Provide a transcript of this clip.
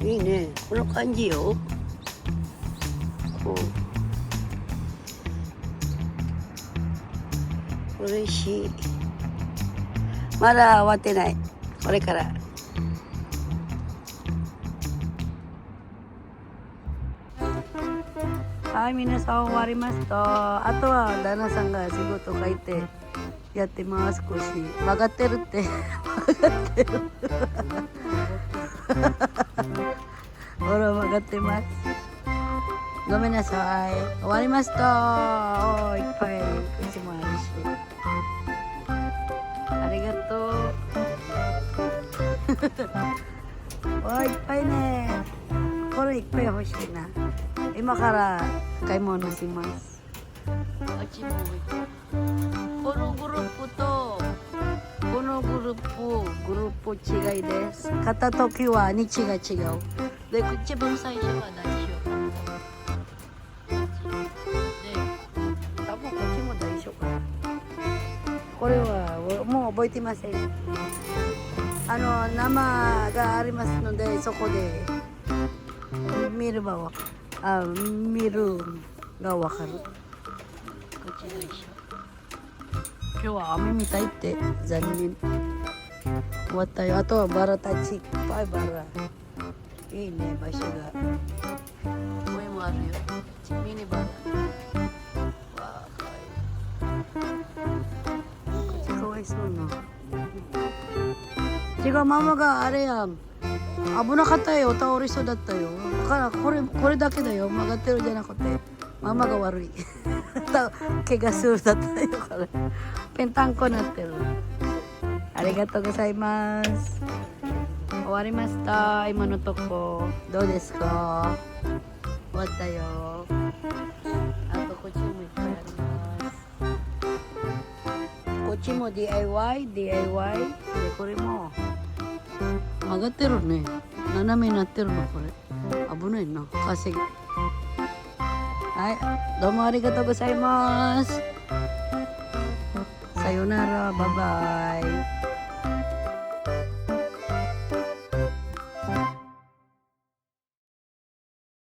いいね。この感じよ。こう。嬉しい。まだ終わってない。これから。はい、皆さん終わりました。あとは旦那さんが仕事書いてやってます。少し曲がってるって曲がってるほら曲がってます。ごめんなさい。終わりました。おーいっぱい口もあるし。ありがとう。わあいっぱいね。これいっぱい欲しいな。今から買い物します。あっちもこのグループとこのグループ違いです。買った時は日が違う。で、一番最初は大丈夫。で、多分こっちも大丈夫かな。これはもう覚えてません。生がありますので、そこで見れば見るがわかる。こっちでしょ。今日は雨みたいって残念。終わったよ。あとはバラたちいっぱいバラ。いいね場所が。上もあるよ。ミニバラ。わあかわいい。こっちかわいそうな。違うママがあれやん。危なかったよ。倒れそうだったよ。だからこれだけだよ。曲がってるじゃなくてママが悪い。怪我するだったよ。これペンタンコになってる。ありがとうございます。終わりました。今のとこどうですか。終わったよ。あとこっちもいっぱいあります。こっちも DIY でこれも曲がってるね。斜めになってるのこれ。危ないな。稼ぎ。はい、どうもありがとうございます。さよなら、バイバイ。